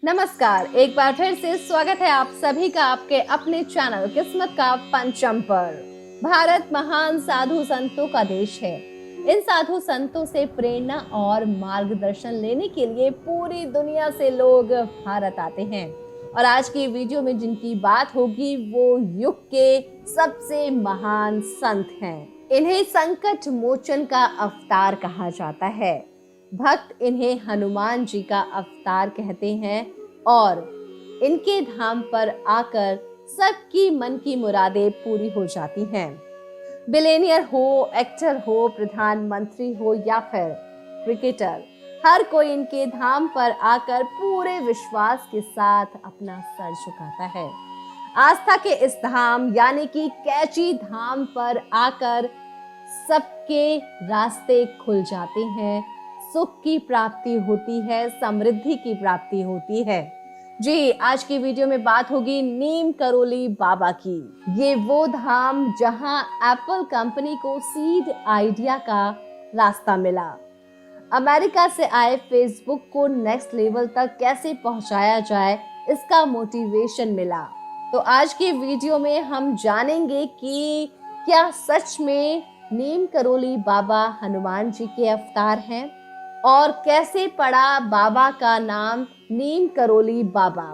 नमस्कार, एक बार फिर से स्वागत है आप सभी का आपके अपने चैनल किस्मत का पंचम पर। भारत महान साधु संतों का देश है। इन साधु संतों से प्रेरणा और मार्गदर्शन लेने के लिए पूरी दुनिया से लोग भारत आते हैं। और आज की वीडियो में जिनकी बात होगी वो युग के सबसे महान संत हैं। इन्हें संकट मोचन का अवतार कहा जाता है। भक्त इन्हें हनुमान जी का अवतार कहते हैं और इनके धाम पर आकर सबकी मन की मुरादें पूरी हो जाती हैं। बिलियनियर हो, एक्टर हो, प्रधानमंत्री हो या फिर क्रिकेटर, हर कोई इनके धाम पर आकर पूरे विश्वास के साथ अपना सर झुकाता है। आस्था के इस धाम यानी कि कैची धाम पर आकर सबके रास्ते खुल जाते हैं, सुख की प्राप्ति होती है, समृद्धि की प्राप्ति होती है। जी, आज की वीडियो में बात होगी नीम करोली बाबा की। ये वो धाम जहां एप्पल कंपनी को सीड आइडिया का रास्ता मिला, अमेरिका से आए फेसबुक को नेक्स्ट लेवल तक कैसे पहुंचाया जाए इसका मोटिवेशन मिला। तो आज की वीडियो में हम जानेंगे कि क्या सच में नीम करोली बाबा हनुमान जी के अवतार हैं और कैसे पड़ा बाबा का नाम नीम करोली बाबा।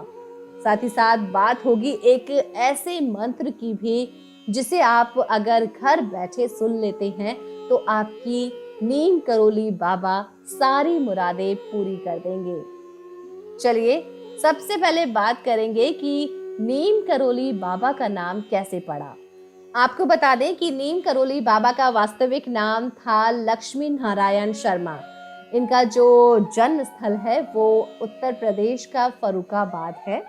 साथ ही साथ बात होगी एक ऐसे मंत्र की भी जिसे आप अगर घर बैठे सुन लेते हैं तो आपकी नीम करोली बाबा सारी मुरादें पूरी कर देंगे। चलिए सबसे पहले बात करेंगे कि नीम करोली बाबा का नाम कैसे पड़ा। आपको बता दें कि नीम करोली बाबा का वास्तविक नाम था लक्ष्मी नारायण शर्मा। इनका जो जन्म स्थल है वो उत्तर प्रदेश का फर्रुखाबाद है।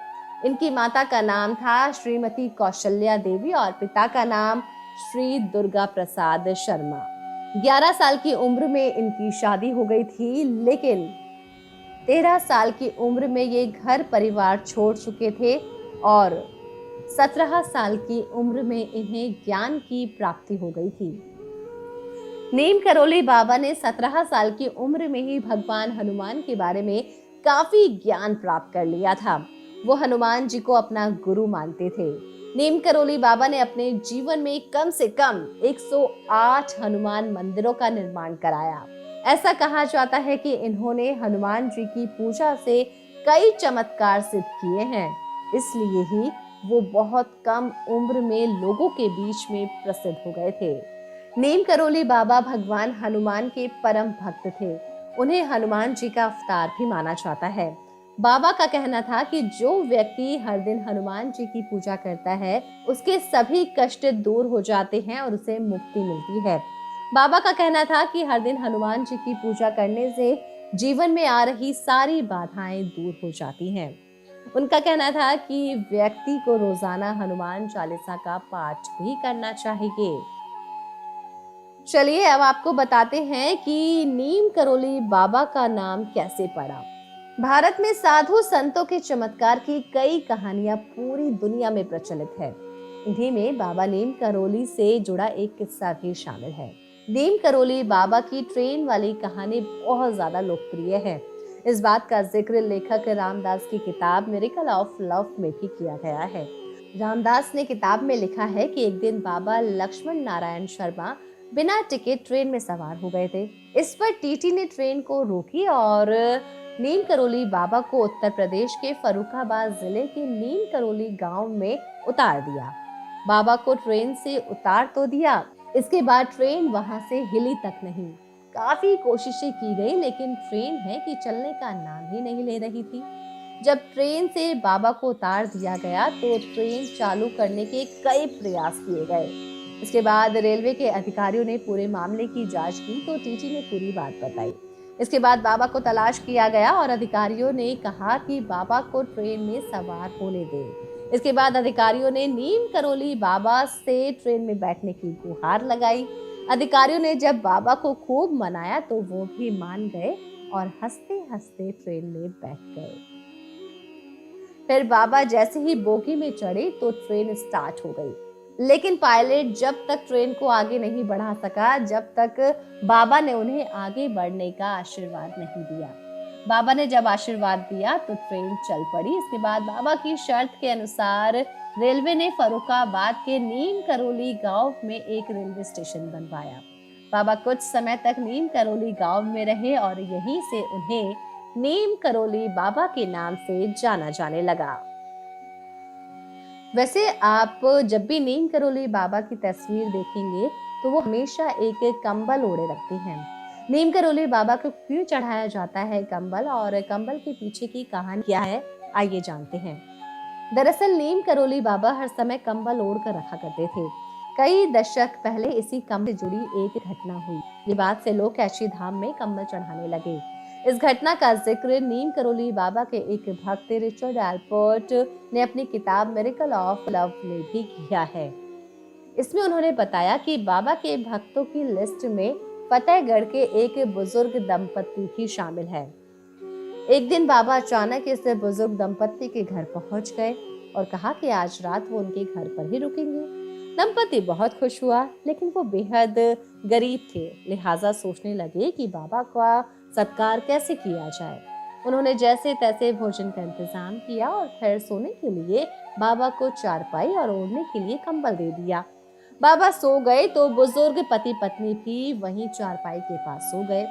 इनकी माता का नाम था श्रीमती कौशल्या देवी और पिता का नाम श्री दुर्गा प्रसाद शर्मा। 11 साल की उम्र में इनकी शादी हो गई थी, लेकिन 13 साल की उम्र में ये घर परिवार छोड़ चुके थे और 17 साल की उम्र में इन्हें ज्ञान की प्राप्ति हो गई थी। नीम करोली बाबा ने 17 साल की उम्र में ही भगवान हनुमान के बारे में काफी ज्ञान प्राप्त कर लिया था। वो हनुमान जी को अपना गुरु मानते थे। नीम करोली बाबा ने अपने जीवन में कम से कम 108 हनुमान मंदिरों का निर्माण कराया। ऐसा कहा जाता है कि इन्होंने हनुमान जी की पूजा से कई चमत्कार सिद्ध किए हैं, इसलिए ही वो बहुत कम उम्र में लोगों के बीच में प्रसिद्ध हो गए थे। नीम करोली बाबा भगवान हनुमान के परम भक्त थे। उन्हें हनुमान जी का अवतार भी माना जाता है। बाबा का कहना था कि जो व्यक्ति हर दिन हनुमान जी की पूजा करता है उसके सभी कष्ट दूर हो जाते हैं और उसे मुक्ति मिलती है। बाबा का कहना था कि हर दिन हनुमान जी की पूजा करने से जीवन में आ रही सारी बाधाएं दूर हो जाती हैं। उनका कहना था कि व्यक्ति को रोजाना हनुमान चालीसा का पाठ भी करना चाहिए। चलिए अब आपको बताते हैं कि नीम करोली बाबा का नाम कैसे पड़ा। भारत में साधु संतों के चमत्कार की कई कहानियां पूरी दुनिया में प्रचलित है। इन्हीं में बाबा नीम करोली से जुड़ा एक किस्सा भी शामिल है। नीम करोली बाबा की ट्रेन वाली कहानी बहुत ज्यादा लोकप्रिय है। इस बात का जिक्र लेखक रामदास की किताब मिरेकल ऑफ लव में भी किया गया है। रामदास ने किताब में लिखा है कि एक दिन बाबा लक्ष्मण नारायण शर्मा बिना टिकट ट्रेन में सवार हो गए थे। इस पर टीटी ने ट्रेन को रोकी और नीम करोली बाबा को उत्तर प्रदेश के फर्रुखाबाद जिले के नीम करोली गांव में उतार दिया। बाबा को ट्रेन से उतार तो दिया, इसके बाद ट्रेन वहां से हिली तक नहीं। काफी कोशिशें की गई, लेकिन ट्रेन है कि चलने का नाम ही नहीं ले रही थी। जब ट्रेन से बाबा को उतार दिया गया तो ट्रेन चालू करने के कई प्रयास किए गए। इसके बाद रेलवे के अधिकारियों ने पूरे मामले की जांच की तो टीटी ने पूरी बात बताई। इसके बाद बाबा को तलाश किया गया और अधिकारियों ने कहा कि बाबा को ट्रेन में सवार होने दें। इसके बाद अधिकारियों ने नीम करोली बाबा से ट्रेन में बैठने की गुहार लगाई। अधिकारियों ने जब बाबा को खूब मनाया तो वो भी मान गए और हंसते हंसते ट्रेन में बैठ गए। फिर बाबा जैसे ही बोगी में चढ़े तो ट्रेन स्टार्ट हो गई, लेकिन पायलट जब तक ट्रेन को आगे नहीं बढ़ा सका जब तक बाबा ने उन्हें आगे बढ़ने का आशीर्वाद नहीं दिया। बाबा ने जब आशीर्वाद दिया तो ट्रेन चल पड़ी। इसके बाद बाबा की शर्त के अनुसार रेलवे ने फर्रुखाबाद के नीम करोली गांव में एक रेलवे स्टेशन बनवाया। बाबा कुछ समय तक नीम करोली गांव में रहे और यहीं से उन्हें नीम करोली बाबा के नाम से जाना जाने लगा। वैसे आप जब भी नीम करोली बाबा की तस्वीर देखेंगे तो वो हमेशा एक कंबल ओढ़े रखते हैं। नीम करोली बाबा को क्यों चढ़ाया जाता है कंबल, और कंबल के पीछे की कहानी क्या है, आइए जानते हैं। दरअसल नीम करोली बाबा हर समय कंबल ओढ़ कर रखा करते थे। कई दशक पहले इसी कंबल से जुड़ी एक घटना हुई। ये बात से लोग कैची धाम में कंबल चढ़ाने लगे। इस घटना का जिक्र नीम करोली बाबा के एक भक्त रिचर्ड एल्पर्ट ने अपनी किताब मिरेकल ऑफ लव में भी किया है। इसमें उन्होंने बताया कि बाबा के भक्तों की लिस्ट में फतेहगढ़ के एक बुजुर्ग दंपत्ति भी शामिल है। एक दिन बाबा अचानक इस बुजुर्ग दंपत्ति के घर पहुंच गए और कहा कि आज रात वो उनके घर पर ही रुकेंगे। दंपत्ति बहुत खुश हुआ, लेकिन वो बेहद गरीब थे, लिहाजा सोचने लगे कि बाबा का सत्कार कैसे किया जाए। उन्होंने जैसे तैसे भोजन का इंतजाम किया और फिर सोने के लिए बाबा को चारपाई और ओढ़ने के लिए कंबल दे दिया। बाबा सो गए तो बुजुर्ग पति पत्नी भी वहीं चारपाई के पास सो गए।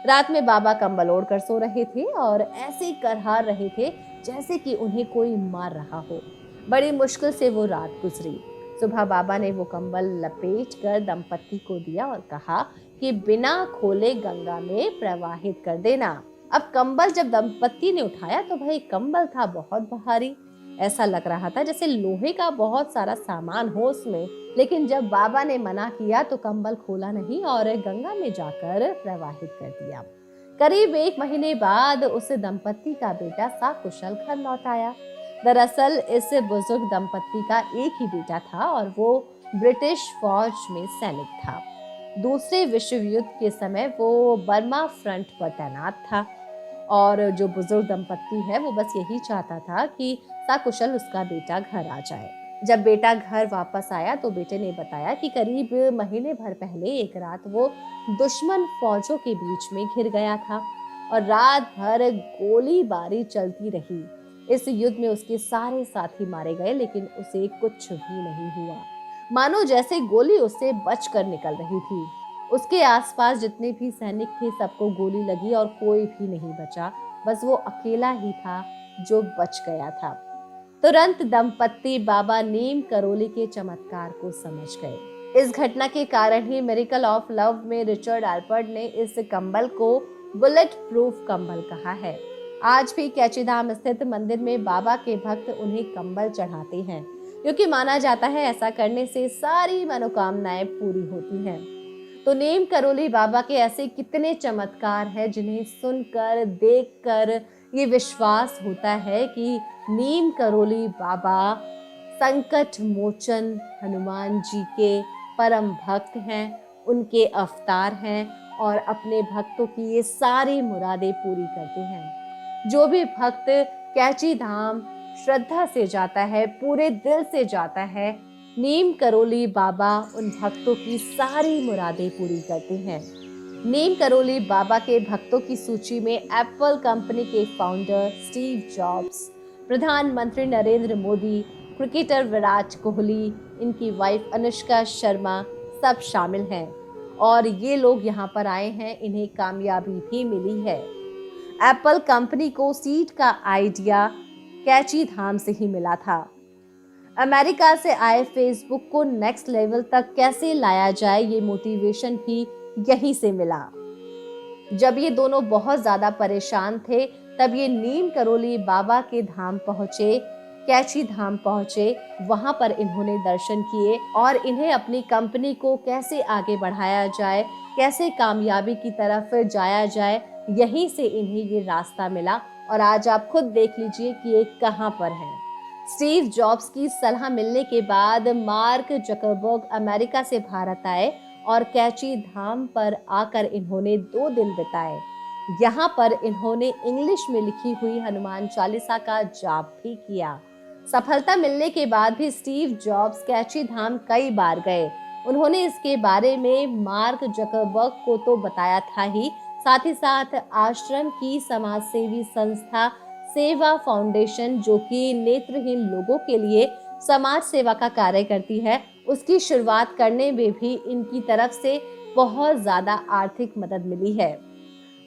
रात में बाबा कंबल ओढ़कर सो रहे थे और ऐसे करहार रहे थे जैसे कि उन्हें कोई मार रहा हो। बड़ी मुश्किल से वो रात गुजरी। सुबह बाबा ने वो कंबल लपेटकर दंपत्ति को दिया और कहा कि बिना खोले गंगा में प्रवाहित कर देना। अब कंबल जब दंपत्ति ने उठाया तो भाई कंबल था बहुत भारी। ऐसा लग रहा था जैसे लोहे का बहुत सारा सामान हो उसमें। लेकिन जब बाबा ने मना किया तो कंबल खोला नहीं और गंगा में जाकर प्रवाहित कर दिया। करीब 1 महीने बाद उस दंपत्ति का बेटा सकुशल घर लौट आया। दरअसल इस बुजुर्ग दंपत्ति का एक ही बेटा था और वो ब्रिटिश फौज में सैनिक था। दूसरे विश्व युद्ध के समय वो बर्मा फ्रंट पर तैनात था और जो बुजुर्ग दंपत्ति है वो बस यही चाहता था कि सकुशल उसका बेटा घर आ जाए। जब बेटा घर वापस आया तो बेटे ने बताया कि करीब महीने भर पहले एक रात वो दुश्मन फौजों के बीच में घिर गया था और रात भर गोलीबारी चलती रही। इस युद्ध में उसके सारे साथी मारे गए, लेकिन उसे कुछ भी नहीं हुआ, मानो जैसे गोली उससे बचकर निकल रही थी। उसके आसपास जितने भी सैनिक थे सबको गोली लगी और कोई भी नहीं बचा, बस वो अकेला ही था जो बच गया था। तुरंत दंपत्ति बाबा नीम करोली के चमत्कार को समझ गए। इस घटना के कारण ही मिरेकल ऑफ लव में रिचर्ड एल्पर्ट ने इस कंबल को बुलेट प्रूफ कंबल कहा है। आज भी कैची धाम स्थित मंदिर में बाबा के भक्त उन्हें कंबल चढ़ाते हैं, क्योंकि माना जाता है ऐसा करने से सारी मनोकामनाएं पूरी होती हैं। तो नीम करोली बाबा के ऐसे कितने चमत्कार हैं जिन्हें सुनकर देखकर ये विश्वास होता है कि नीम करोली बाबा संकट मोचन हनुमान जी के परम भक्त हैं, उनके अवतार हैं और अपने भक्तों की ये सारी मुरादें पूरी करते हैं। जो भी भक्त कैची धाम श्रद्धा से जाता है, पूरे दिल से जाता है, नीम करोली बाबा उन भक्तों की सारी मुरादें पूरी करते हैं। नीम करोली बाबा के भक्तों की सूची में एप्पल कंपनी के फाउंडर स्टीव जॉब्स, प्रधानमंत्री नरेंद्र मोदी, क्रिकेटर विराट कोहली, इनकी वाइफ अनुष्का शर्मा सब शामिल हैं और ये लोग यहाँ पर आए हैं, इन्हें कामयाबी भी मिली है। एप्पल कंपनी को सीड का आइडिया कैची धाम से ही मिला था। अमेरिका से आए फेसबुक को नेक्स्ट लेवल तक कैसे लाया जाए, ये मोटिवेशन भी यहीं से मिला। जब ये दोनों बहुत ज्यादा परेशान थे तब ये नीम करोली बाबा के धाम पहुंचे, कैची धाम पहुंचे। वहां पर इन्होंने दर्शन किए और इन्हें अपनी कंपनी को कैसे आगे बढ़ाया जाए, कैसे कामयाबी की तरफ जाया जाए, यहीं से इन्हें ये रास्ता मिला। और आज आप खुद देख लीजिए कि ये कहां पर है। स्टीव जॉब्स की सलाह मिलने के बाद मार्क जकरबर्ग अमेरिका से भारत आए और कैची धाम पर आकर इन्होंने 2 दिन बिताए। यहाँ पर इन्होंने इंग्लिश में लिखी हुई हनुमान चालीसा का जाप भी किया। सफलता मिलने के बाद भी स्टीव जॉब्स कैची धाम कई बार गए। उन्होंने इसके बारे में मार्क जकरबर्ग को तो बताया था ही, साथ ही साथ आश्रम की समाज सेवी संस्था सेवा फाउंडेशन, जो कि नेत्रहीन लोगों के लिए समाज सेवा का कार्य करती है, उसकी शुरुआत करने में भी इनकी तरफ से बहुत ज्यादा आर्थिक मदद मिली है।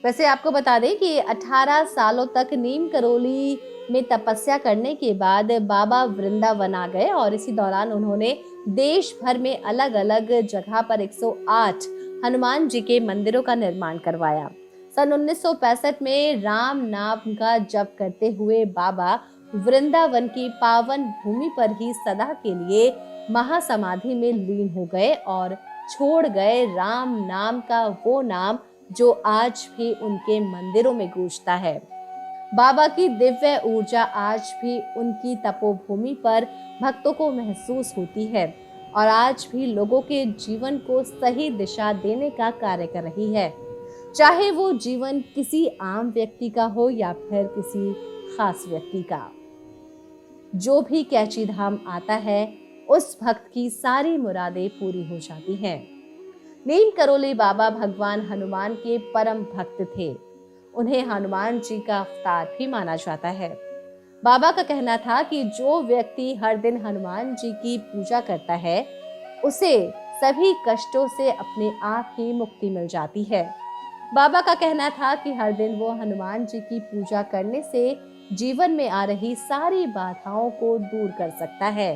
वैसे आपको बता दें कि 18 सालों तक नीम करोली में तपस्या करने के बाद बाबा वृंदावन आ गए और इसी दौरान उन्होंने देश भर में अलग अलग जगह पर 108 हनुमान जी के मंदिरों का निर्माण करवाया। सन 1965 में राम नाम का जप करते हुए बाबा वृंदावन की पावन भूमि पर ही सदा के लिए महासमाधि में लीन हो गए और छोड़ गए राम नाम का वो नाम जो आज भी उनके मंदिरों में गूंजता है। बाबा की दिव्य ऊर्जा आज भी उनकी तपोभूमि पर भक्तों को महसूस होती है और आज भी लोगों के जीवन को सही दिशा देने का कार्य कर रही है, चाहे वो जीवन किसी आम व्यक्ति का हो या फिर किसी खास व्यक्ति का। जो भी कैची धाम आता है उस भक्त की सारी मुरादें पूरी हो जाती हैं। नीम करोली बाबा भगवान हनुमान के परम भक्त थे। उन्हें हनुमान जी का अवतार भी माना जाता है। बाबा का कहना था कि जो व्यक्ति हर दिन हनुमान जी की पूजा करता है उसे सभी कष्टों से अपने आप ही मुक्ति मिल जाती है। बाबा का कहना था कि हर दिन वो हनुमान जी की पूजा करने से जीवन में आ रही सारी बाधाओं को दूर कर सकता है।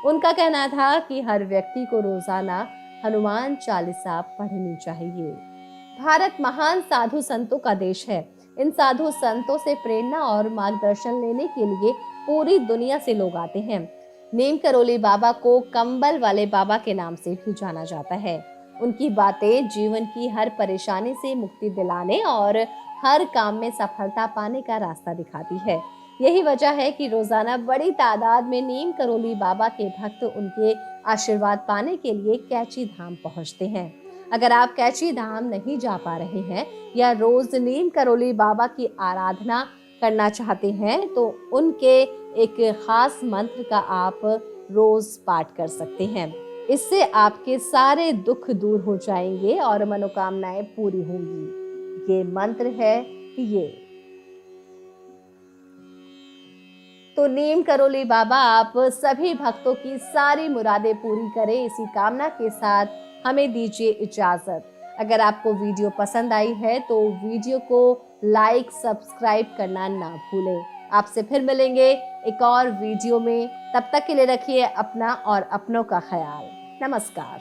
उनका कहना था कि हर व्यक्ति को रोजाना हनुमान चालीसा पढ़नी चाहिए। भारत महान साधु संतों का देश है। इन साधु संतों से प्रेरणा और मार्गदर्शन लेने के लिए पूरी दुनिया से लोग आते हैं। नीम करोली बाबा को कंबल वाले बाबा के नाम से भी जाना जाता है। उनकी बातें जीवन की हर परेशानी से मुक्ति दिलाने और हर काम में सफलता पाने का रास्ता दिखाती है। यही वजह है कि रोजाना बड़ी तादाद में नीम करोली बाबा के भक्त उनके आशीर्वाद पाने के लिए कैची धाम पहुंचते हैं। अगर आप कैची धाम नहीं जा पा रहे हैं या रोज नीम करोली बाबा की आराधना करना चाहते हैं तो उनके एक खास मंत्र का आप रोज पाठ कर सकते हैं। इससे आपके सारे दुख दूर हो जाएंगे और मनोकामनाएं पूरी होंगी। ये मंत्र है ये। तो नीम करोली बाबा आप सभी भक्तों की सारी मुरादें पूरी करें, इसी कामना के साथ हमें दीजिए इजाजत। अगर आपको वीडियो पसंद आई है तो वीडियो को लाइक सब्सक्राइब करना ना भूलें। आपसे फिर मिलेंगे एक और वीडियो में। तब तक के लिए रखिए अपना और अपनों का ख्याल। नमस्कार।